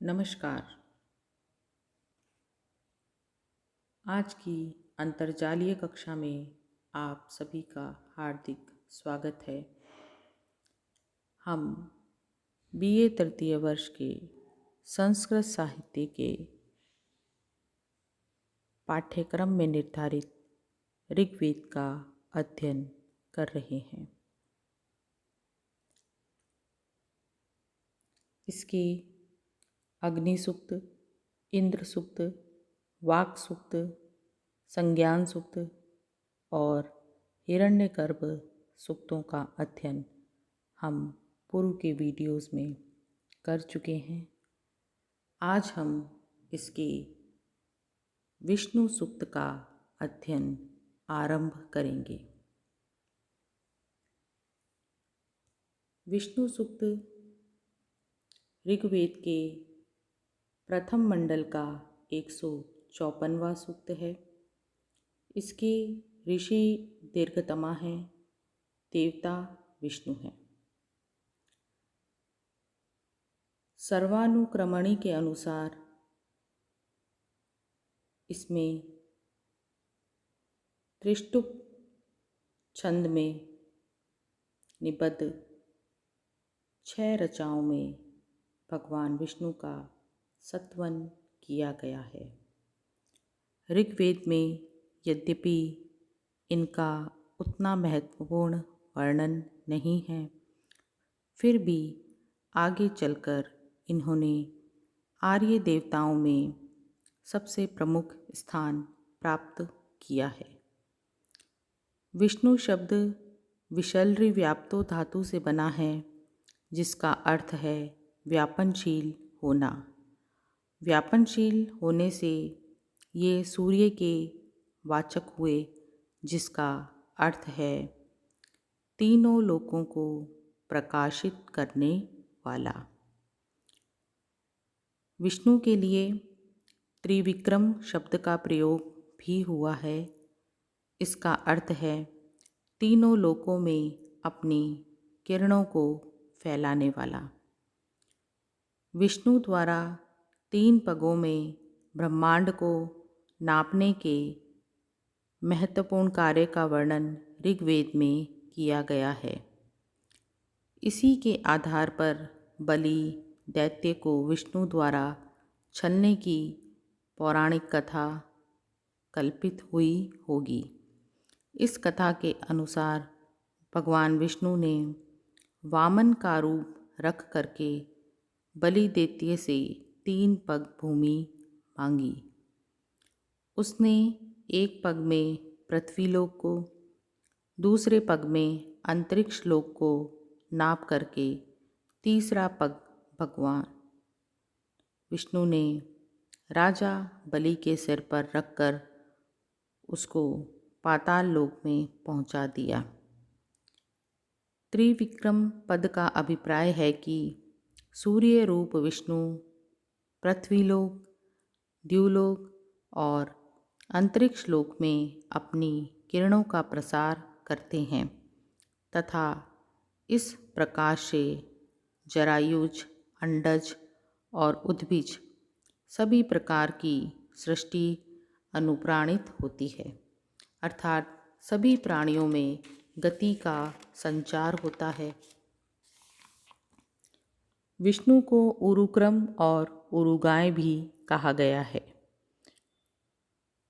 नमस्कार। आज की अंतर्जालीय कक्षा में आप सभी का हार्दिक स्वागत है। हम बीए तृतीय वर्ष के संस्कृत साहित्य के पाठ्यक्रम में निर्धारित ऋग्वेद का अध्ययन कर रहे हैं। इसके अग्नि सूक्त, इंद्र सूक्त, वाक सूक्त, संज्ञान सूक्त और हिरण्यगर्भ सूक्तों का अध्ययन हम पूर्व के वीडियोस में कर चुके हैं। आज हम इसके विष्णु सूक्त का अध्ययन आरंभ करेंगे। विष्णु सूक्त ऋग्वेद के प्रथम मंडल का 154वां सूक्त है। इसके ऋषि दीर्घतमा हैं, देवता विष्णु हैं। सर्वानुक्रमणी के अनुसार इसमें त्रिष्टुप छंद में निबद्ध 6 रचनाओं में भगवान विष्णु का सत्वन किया गया है। ऋग्वेद में यद्यपि इनका उतना महत्वपूर्ण वर्णन नहीं है, फिर भी आगे चलकर इन्होंने आर्य देवताओं में सबसे प्रमुख स्थान प्राप्त किया है। विष्णु शब्द विशल्रि व्याप्तो धातु से बना है, जिसका अर्थ है व्यापनशील होना। व्यापनशील होने से ये सूर्य के वाचक हुए, जिसका अर्थ है तीनों लोकों को प्रकाशित करने वाला। विष्णु के लिए त्रिविक्रम शब्द का प्रयोग भी हुआ है। इसका अर्थ है तीनों लोकों में अपनी किरणों को फैलाने वाला। विष्णु द्वारा 3 पगों में ब्रह्मांड को नापने के महत्वपूर्ण कार्य का वर्णन ऋग्वेद में किया गया है। इसी के आधार पर बलि दैत्य को विष्णु द्वारा छलने की पौराणिक कथा कल्पित हुई होगी। इस कथा के अनुसार भगवान विष्णु ने वामन का रूप रख करके बलि दैत्य से 3 पग भूमि मांगी। उसने एक पग में पृथ्वीलोक को, दूसरे पग में अंतरिक्ष लोक को नाप करके तीसरा पग भगवान विष्णु ने राजा बलि के सिर पर रखकर उसको पाताल लोक में पहुंचा दिया। त्रिविक्रम पद का अभिप्राय है कि सूर्य रूप विष्णु पृथ्वीलोक, द्युलोक और अंतरिक्ष लोक में अपनी किरणों का प्रसार करते हैं तथा इस प्रकाश से जरायुज, अंडज और उद्भिज सभी प्रकार की सृष्टि अनुप्राणित होती है, अर्थात सभी प्राणियों में गति का संचार होता है। विष्णु को उरुक्रम और उरुगाय भी कहा गया है।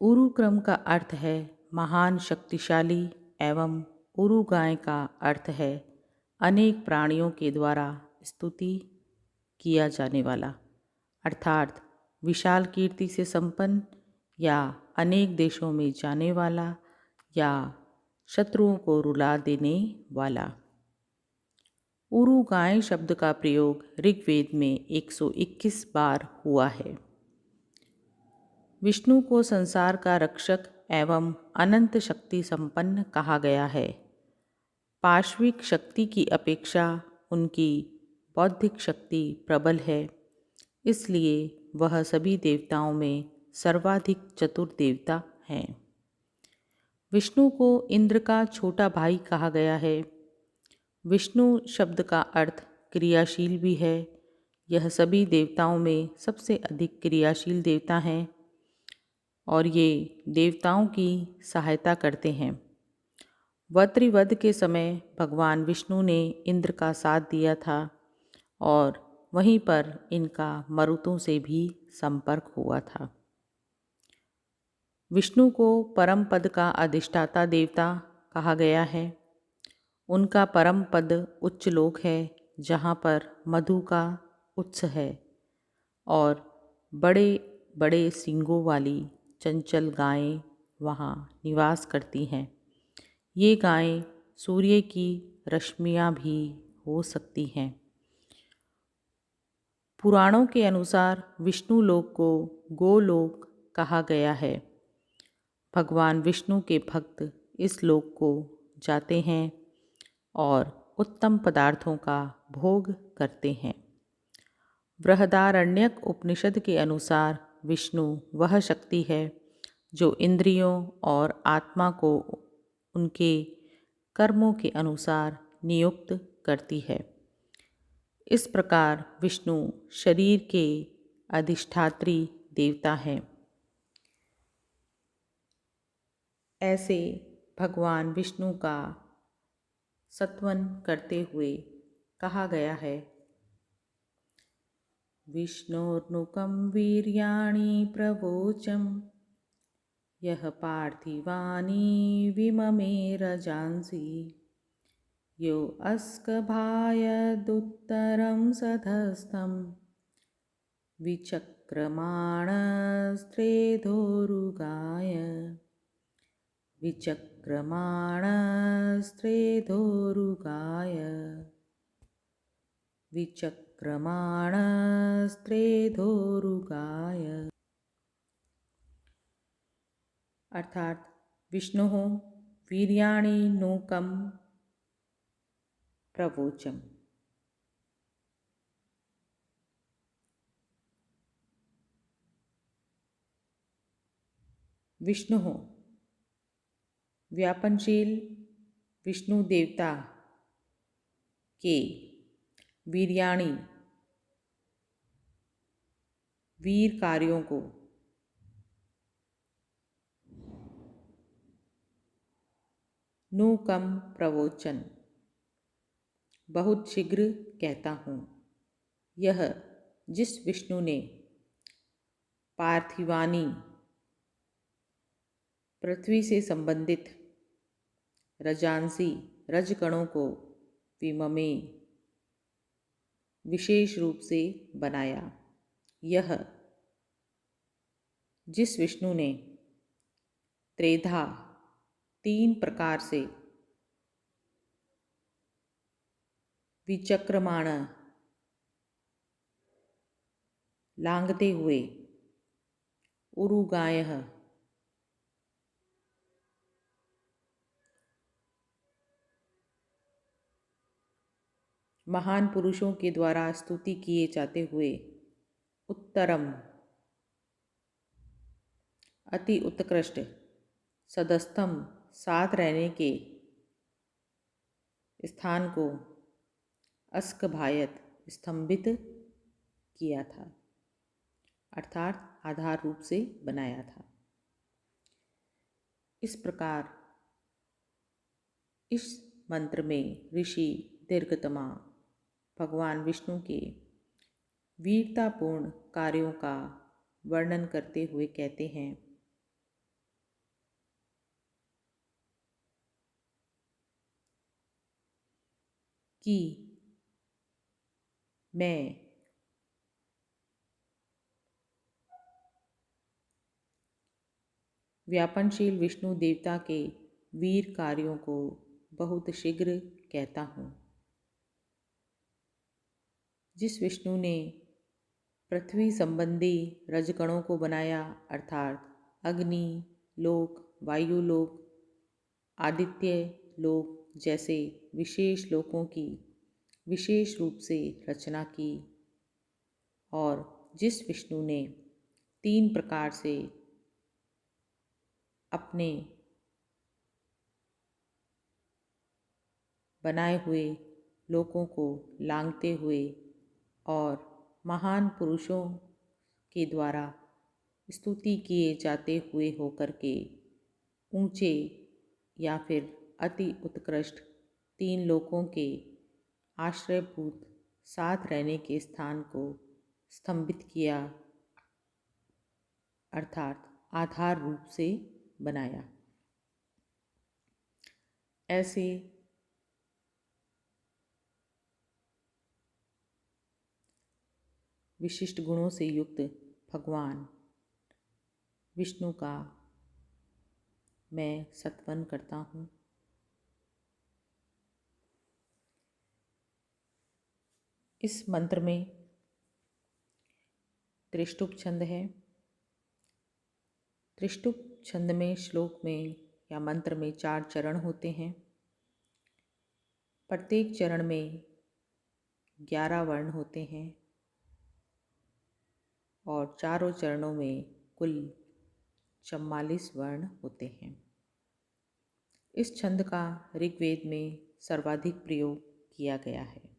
उरुक्रम का अर्थ है महान शक्तिशाली एवं उरुगाय का अर्थ है अनेक प्राणियों के द्वारा स्तुति किया जाने वाला, अर्थात विशाल कीर्ति से संपन्न या अनेक देशों में जाने वाला या शत्रुओं को रुला देने वाला। उरुगाय शब्द का प्रयोग ऋग्वेद में 121 बार हुआ है। विष्णु को संसार का रक्षक एवं अनंत शक्ति संपन्न कहा गया है। पार्श्विक शक्ति की अपेक्षा उनकी बौद्धिक शक्ति प्रबल है, इसलिए वह सभी देवताओं में सर्वाधिक चतुर देवता हैं। विष्णु को इंद्र का छोटा भाई कहा गया है। विष्णु शब्द का अर्थ क्रियाशील भी है। यह सभी देवताओं में सबसे अधिक क्रियाशील देवता हैं और ये देवताओं की सहायता करते हैं। वज्रवध के समय भगवान विष्णु ने इंद्र का साथ दिया था और वहीं पर इनका मरुतों से भी संपर्क हुआ था। विष्णु को परम पद का अधिष्ठाता देवता कहा गया है। उनका परम पद उच्च लोक है, जहाँ पर मधु का उत्स है और बड़े बड़े सींगों वाली चंचल गायें वहाँ निवास करती हैं। ये गायें सूर्य की रश्मियाँ भी हो सकती हैं। पुराणों के अनुसार विष्णु लोक को गोलोक कहा गया है। भगवान विष्णु के भक्त इस लोक को जाते हैं और उत्तम पदार्थों का भोग करते हैं। बृहदारण्यक उपनिषद के अनुसार विष्णु वह शक्ति है जो इंद्रियों और आत्मा को उनके कर्मों के अनुसार नियुक्त करती है। इस प्रकार विष्णु शरीर के अधिष्ठात्री देवता हैं। ऐसे भगवान विष्णु का सत्वन करते हुए कहा गया है, विष्णोर्नुकं वीर्याणि प्रवोचं यः पार्थिवानि विममे रजांसि यो अस्कभायदुत्तरं सधस्थं विचक्रमाणस्त्रेधोरुगाय विचक्रमाणस्त्रेधोरुगाय विचक्रमाणस्त्रेधोरुगाय। अर्थात विष्णुः वीर्याणि नूकं प्रवोचम। विष्णुः व्यापनशील विष्णु देवता के वीर्याणि वीर कार्यों को नूकम प्रवोचन बहुत शीघ्र कहता हूँ। यह जिस विष्णु ने पार्थिवानी पृथ्वी से संबंधित रजांसी रजकणों को विममे विशेष रूप से बनाया। यह जिस विष्णु ने त्रेधा 3 प्रकार से विचक्रमाण लांघते हुए उरुगायः महान पुरुषों के द्वारा स्तुति किए जाते हुए उत्तरम अति उत्कृष्ट सदस्थम साथ रहने के स्थान को अस्कभायत स्तंभित किया था, अर्थात आधार रूप से बनाया था। इस प्रकार इस मंत्र में ऋषि दीर्घतमा भगवान विष्णु के वीरतापूर्ण कार्यों का वर्णन करते हुए कहते हैं, कि मैं व्यापनशील विष्णु देवता के वीर कार्यों को बहुत शीघ्र कहता हूँ। जिस विष्णु ने पृथ्वी संबंधी रजगणों को बनाया, अर्थात अग्नि लोक, वायु लोक, आदित्य लोक जैसे विशेष लोकों की विशेष रूप से रचना की, और जिस विष्णु ने 3 प्रकार से अपने बनाए हुए लोकों को लांघते हुए और महान पुरुषों के द्वारा स्तुति किए जाते हुए होकर के ऊंचे या फिर अति उत्कृष्ट तीन लोकों के आश्रयभूत साथ रहने के स्थान को स्तंभित किया, अर्थात आधार रूप से बनाया। ऐसे विशिष्ट गुणों से युक्त भगवान विष्णु का मैं स्तवन करता हूँ। इस मंत्र में त्रिष्टुप छंद है। त्रिष्टुप छंद में श्लोक में या मंत्र में 4 चरण होते हैं। प्रत्येक चरण में 11 वर्ण होते हैं और चारों चरणों में कुल 44 वर्ण होते हैं। इस छंद का ऋग्वेद में सर्वाधिक प्रयोग किया गया है।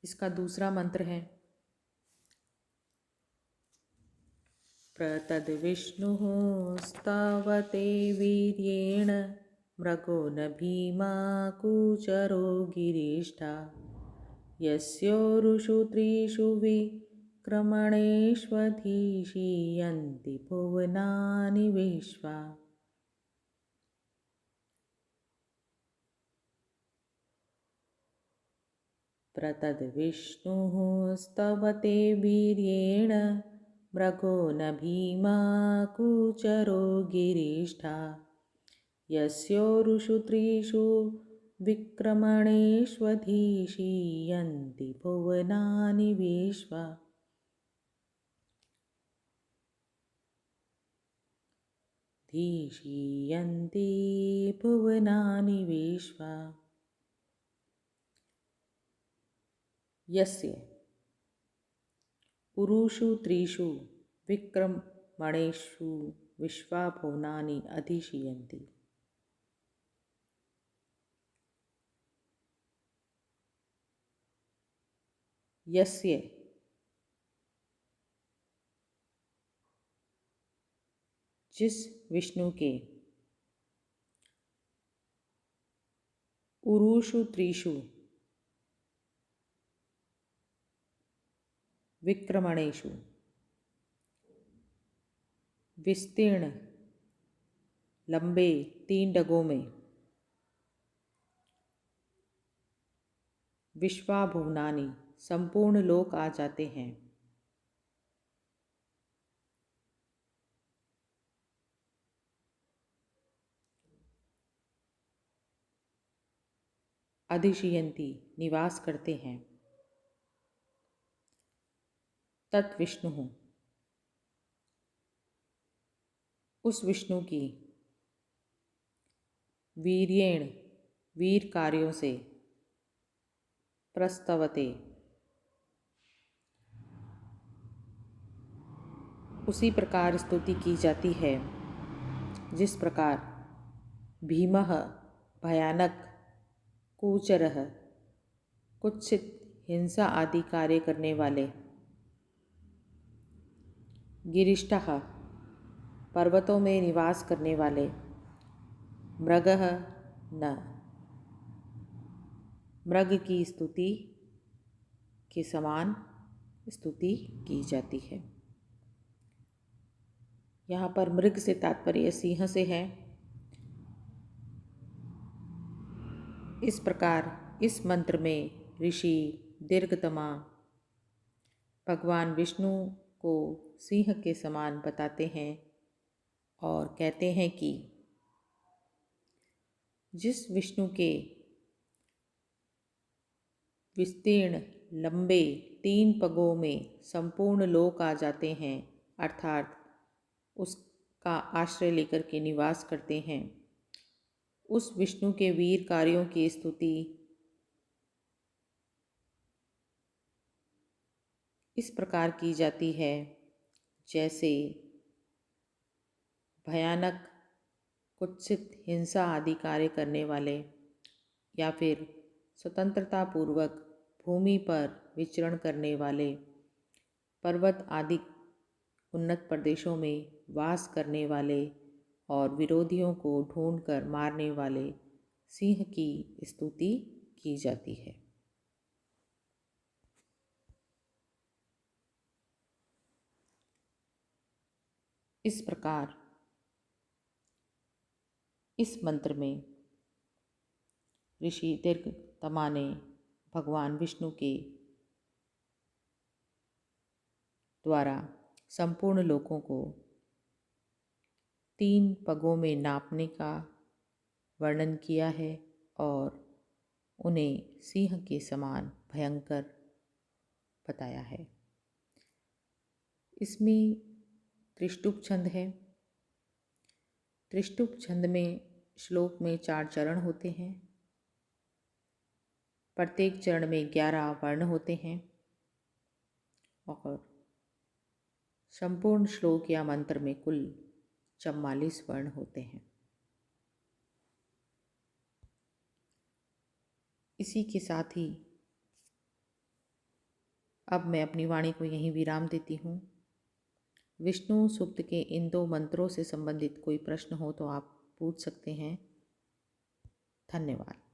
इसका दूसरा मंत्र है प्रतद् विष्णुः स्तवते वीर्येण मृगो न भीमा कूचरो गिरिष्ठा यस्योरुषु त्रिषु विक्रमणेष्वधीषीयन्ति भुवनानि विश्वा। प्रतद् विष्णुः स्तवते वीर्येण मृगो न भीमा कूचरो गिरिष्ठा यस्योरुषु त्रिषु विक्रमणेष्वधीषीयन्ति भुवनानि विश्वा। धीषीयन्ति भुवनानि विश्वा। यस्य उरुषु त्रिषु विक्रमणेषु विश्वा भुवनानि अधिशीयन्ति। यस्य जिस विष्णु के उरुषु त्रिषु विक्रमणेषु विस्तीर्ण लंबे 3 डगों में विश्वाभुवनानि संपूर्ण लोक आ जाते हैं। अधिशीयन्ति निवास करते हैं। तत् विष्णु उस विष्णु की वीर्येण वीर कार्यों से प्रस्तवते उसी प्रकार स्तुति की जाती है जिस प्रकार भीमः भयानक, कूचरः कुत्सित हिंसा आदि कार्य करने वाले, गिरिष्ठः पर्वतों में निवास करने वाले, मृगः न मृग की स्तुति के समान स्तुति की जाती है। यहाँ पर मृग से तात्पर्य सिंह से है। इस प्रकार इस मंत्र में ऋषि दीर्घतमा भगवान विष्णु को सिंह के समान बताते हैं और कहते हैं कि जिस विष्णु के विस्तीर्ण लंबे 3 पगों में संपूर्ण लोक आ जाते हैं, अर्थात उसका आश्रय लेकर के निवास करते हैं, उस विष्णु के वीर कार्यों की स्तुति इस प्रकार की जाती है जैसे भयानक, कुत्सित हिंसा आदि कार्य करने वाले, या फिर स्वतंत्रतापूर्वक भूमि पर विचरण करने वाले, पर्वत आदि उन्नत प्रदेशों में वास करने वाले और विरोधियों को ढूंढकर मारने वाले सिंह की स्तुति की जाती है। इस प्रकार इस मंत्र में ऋषि दीर्घतमा ने भगवान विष्णु के द्वारा संपूर्ण लोकों को 3 पगों में नापने का वर्णन किया है और उन्हें सिंह के समान भयंकर बताया है। इसमें त्रिष्टुप छंद है। त्रिष्टुप छंद में श्लोक में 4 चरण होते हैं। प्रत्येक चरण में 11 वर्ण होते हैं और संपूर्ण श्लोक या मंत्र में कुल 44 वर्ण होते हैं। इसी के साथ ही अब मैं अपनी वाणी को यहीं विराम देती हूँ। विष्णु सूक्त के इन 2 मंत्रों से संबंधित कोई प्रश्न हो तो आप पूछ सकते हैं। धन्यवाद।